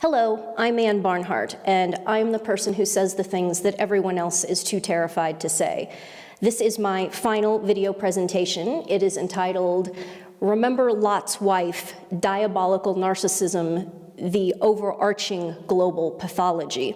Hello, I'm Ann Barnhart, and I'm the person who says the things that everyone else is too terrified to say. This is my final video presentation. It is entitled, Remember Lot's Wife, Diabolical Narcissism, the Overarching Global Pathology.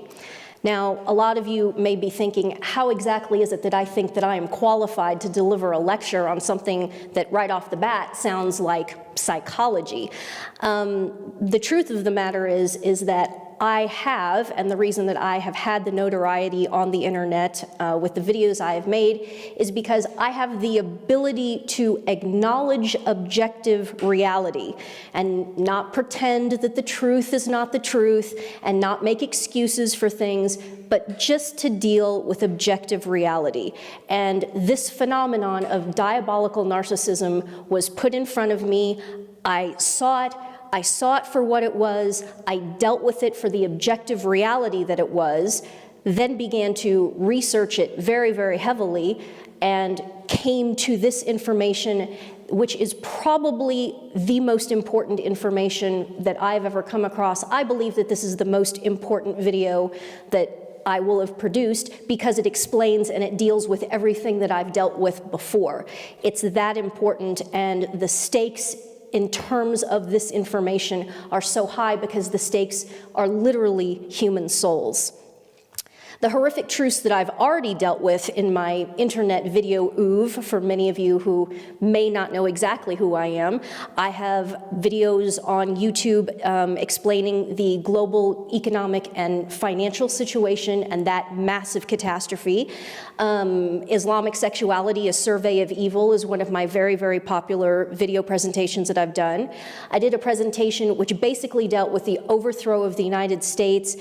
Now, a lot of you may be thinking, how exactly is it that I think that I am qualified to deliver a lecture on something that right off the bat sounds like psychology? The truth of the matter is that I have, and the reason that I have had the notoriety on the internet with the videos I have made is because I have the ability to acknowledge objective reality and not pretend that the truth is not the truth and not make excuses for things, but just to deal with objective reality. And this phenomenon of diabolical narcissism was put in front of me. I saw it for what it was, I dealt with it for the objective reality that it was, then began to research it very, very heavily, and came to this information, which is probably the most important information that I've ever come across. I believe that this is the most important video that I will have produced because it explains and it deals with everything that I've dealt with before. It's that important, and the stakes in terms of this information are so high because the stakes are literally human souls. The horrific truths that I've already dealt with in my internet video oeuvre, for many of you who may not know exactly who I am, I have videos on YouTube explaining the global economic and financial situation and that massive catastrophe. Islamic Sexuality, A Survey of Evil is one of my very, very popular video presentations that I've done. I did a presentation which basically dealt with the overthrow of the United States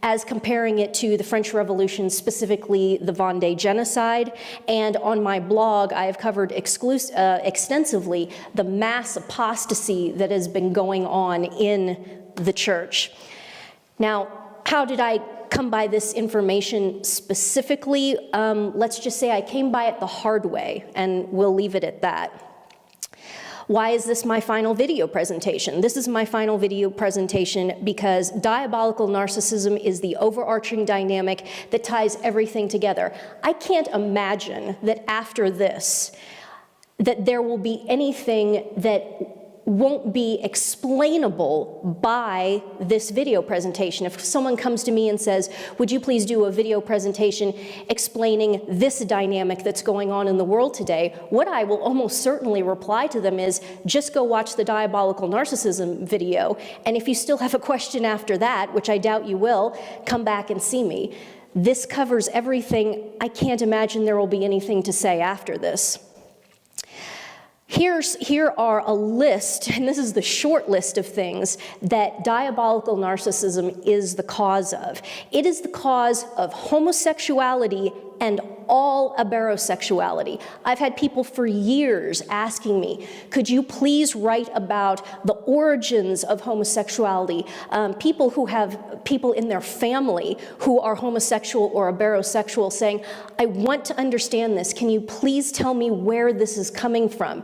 as comparing it to the French Revolution, specifically the Vendée genocide. And on my blog, I have covered extensively the mass apostasy that has been going on in the church. Now, how did I come by this information specifically? Let's just say I came by it the hard way, and we'll leave it at that. Why is this my final video presentation? This is my final video presentation because diabolical narcissism is the overarching dynamic that ties everything together. I can't imagine that after this, that there will be anything that won't be explainable by this video presentation. If someone comes to me and says, would you please do a video presentation explaining this dynamic that's going on in the world today, what I will almost certainly reply to them is, just go watch the diabolical narcissism video, and if you still have a question after that, which I doubt you will, come back and see me. This covers everything. I can't imagine there will be anything to say after this. Here are a list, and this is the short list of things that diabolical narcissism is the cause of. It is the cause of homosexuality and all aberrosexuality. I've had people for years asking me, could you please write about the origins of homosexuality? People who have people in their family who are homosexual or aberrosexual saying, I want to understand this. Can you please tell me where this is coming from?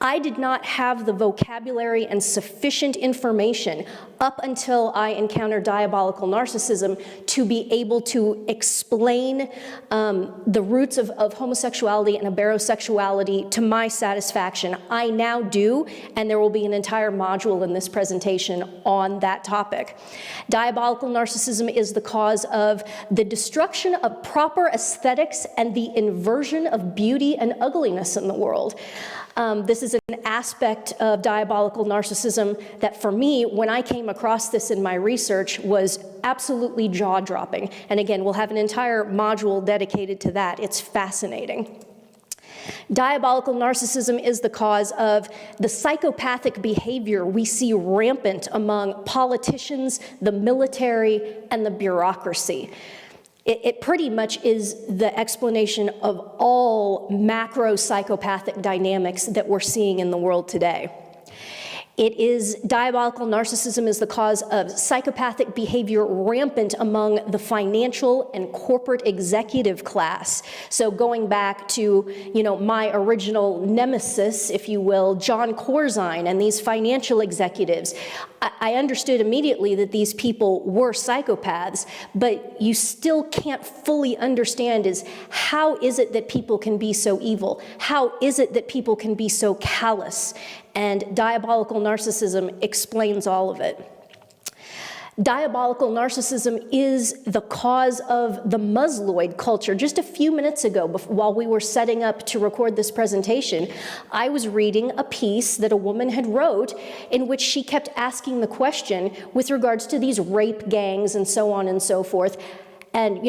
I did not have the vocabulary and sufficient information up until I encountered diabolical narcissism to be able to explain the roots of homosexuality and aberrosexuality to my satisfaction. I now do, and there will be an entire module in this presentation on that topic. Diabolical narcissism is the cause of the destruction of proper aesthetics and the inversion of beauty and ugliness in the world. This is an aspect of diabolical narcissism that for me, when I came across this in my research, was absolutely jaw-dropping. And again, we'll have an entire module dedicated to that. It's fascinating. Diabolical narcissism is the cause of the psychopathic behavior we see rampant among politicians, the military, and the bureaucracy. It pretty much is the explanation of all macro psychopathic dynamics that we're seeing in the world today. Diabolical narcissism is the cause of psychopathic behavior rampant among the financial and corporate executive class. So going back to, my original nemesis, if you will, John Corzine and these financial executives, I understood immediately that these people were psychopaths, but you still can't fully understand is how is it that people can be so evil? How is it that people can be so callous? And diabolical narcissism explains all of it. Diabolical narcissism is the cause of the Musloid culture. Just a few minutes ago, while we were setting up to record this presentation, I was reading a piece that a woman had wrote in which she kept asking the question with regards to these rape gangs and so on and so forth. And,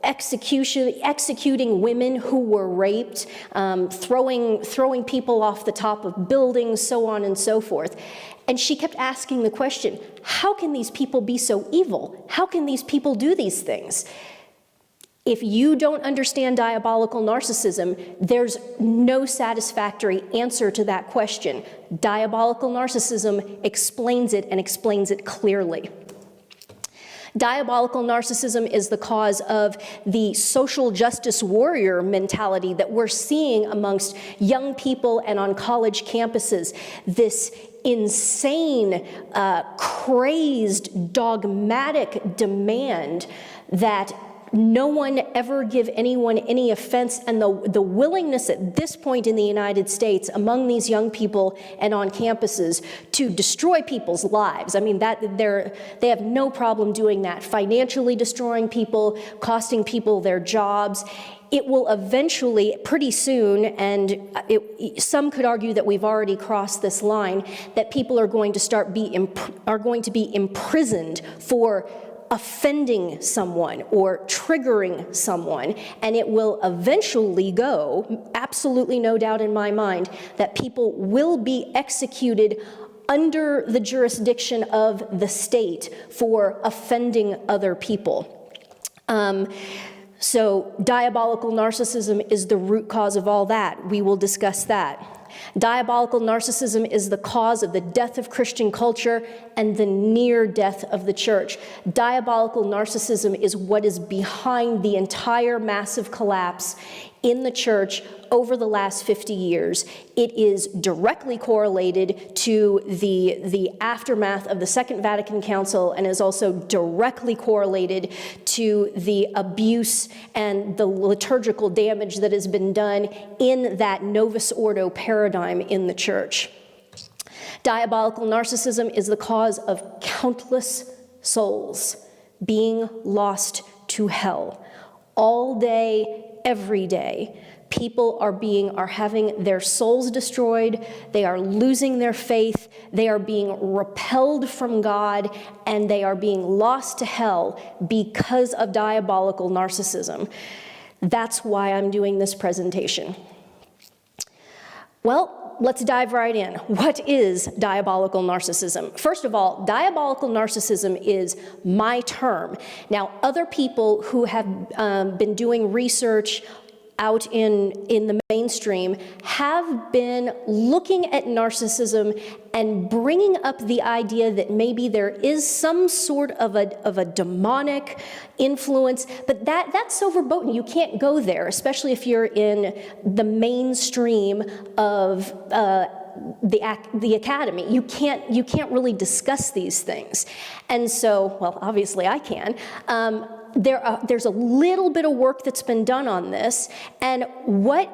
executing women who were raped, throwing people off the top of buildings, so on and so forth. And she kept asking the question, how can these people be so evil? How can these people do these things? If you don't understand diabolical narcissism, there's no satisfactory answer to that question. Diabolical narcissism explains it and explains it clearly. Diabolical narcissism is the cause of the social justice warrior mentality that we're seeing amongst young people and on college campuses. This insane, crazed, dogmatic demand that no one ever give anyone any offense, and the willingness at this point in the United States among these young people and on campuses to destroy people's lives. I mean, they have no problem doing that, financially destroying people, costing people their jobs. It will eventually, pretty soon, and some could argue that we've already crossed this line, that people are going to be imprisoned for offending someone or triggering someone, and it will eventually go, absolutely no doubt in my mind, that people will be executed under the jurisdiction of the state for offending other people. So diabolical narcissism is the root cause of all that. We will discuss that. Diabolical narcissism is the cause of the death of Christian culture and the near death of the church. Diabolical narcissism is what is behind the entire massive collapse in the church over the last 50 years. It is directly correlated to the aftermath of the Second Vatican Council and is also directly correlated to the abuse and the liturgical damage that has been done in that Novus Ordo paradigm in the church. Diabolical narcissism is the cause of countless souls being lost to hell. All day, every day, people are having their souls destroyed, they are losing their faith, they are being repelled from God, and they are being lost to hell because of diabolical narcissism. That's why I'm doing this presentation. Well, let's dive right in. What is diabolical narcissism? First of all, diabolical narcissism is my term. Now, other people who have been doing research out in the mainstream have been looking at narcissism and bringing up the idea that maybe there is some sort of a demonic influence, but that's overboating. You can't go there, especially if you're in the mainstream of the academy. You can't really discuss these things. And so, well, obviously I can. There's a little bit of work that's been done on this, and what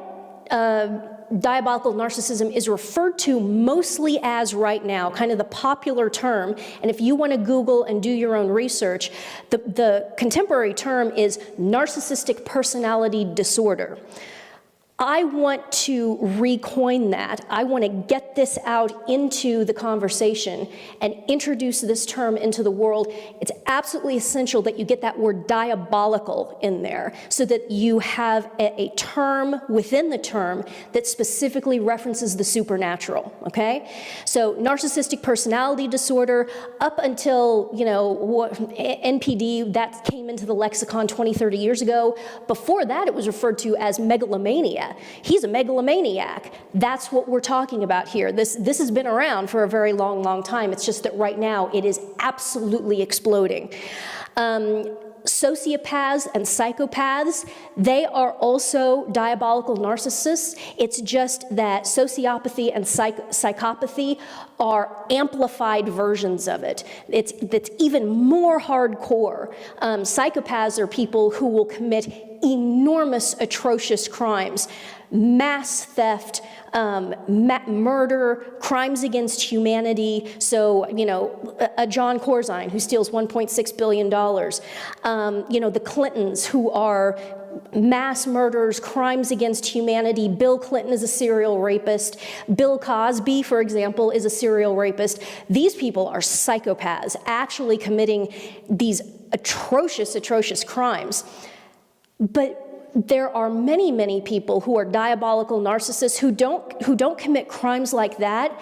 diabolical narcissism is referred to mostly as right now, kind of the popular term, and if you want to Google and do your own research, the contemporary term is narcissistic personality disorder. I want to recoin that. I want to get this out into the conversation and introduce this term into the world. It's absolutely essential that you get that word diabolical in there so that you have a term within the term that specifically references the supernatural, okay? So narcissistic personality disorder, up until, NPD, that came into the lexicon 20, 30 years ago. Before that, it was referred to as megalomaniac. mania. He's a megalomaniac. That's what we're talking about here. This has been around for a very long, long time. It's just that right now it is absolutely exploding. Sociopaths and psychopaths, they are also diabolical narcissists. It's just that sociopathy and psychopathy are amplified versions of it. It's even more hardcore. Psychopaths are people who will commit enormous, atrocious crimes, mass theft, murder, crimes against humanity. So, you know, a John Corzine who steals $1.6 billion. You know, the Clintons who are mass murders, crimes against humanity. Bill Clinton is a serial rapist. Bill Cosby, for example, is a serial rapist. These people are psychopaths, actually committing these atrocious, atrocious crimes. But there are many, many people who are diabolical narcissists who don't commit crimes like that.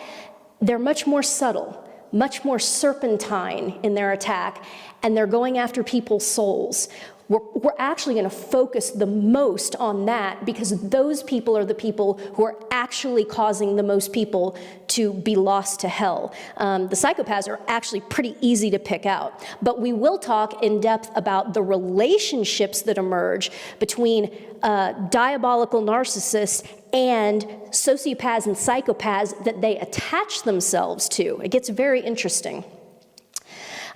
They're much more subtle, much more serpentine in their attack, and they're going after people's souls. We're actually going to focus the most on that because those people are the people who are actually causing the most people to be lost to hell. The psychopaths are actually pretty easy to pick out, but we will talk in depth about the relationships that emerge between diabolical narcissists and sociopaths and psychopaths that they attach themselves to. It gets very interesting.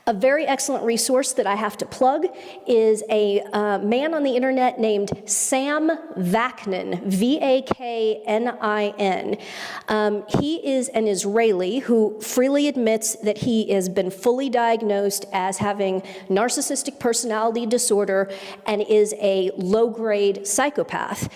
A very excellent resource that I have to plug is a man on the internet named Sam Vaknin, V-A-K-N-I-N. He is an Israeli who freely admits that he has been fully diagnosed as having narcissistic personality disorder and is a low-grade psychopath.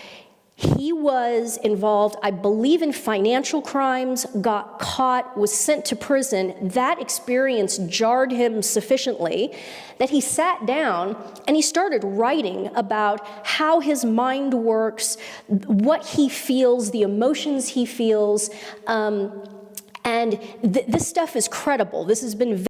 He was involved, I believe, in financial crimes, got caught, was sent to prison. That experience jarred him sufficiently that he sat down and he started writing about how his mind works, what he feels, the emotions he feels, and this stuff is credible. This has been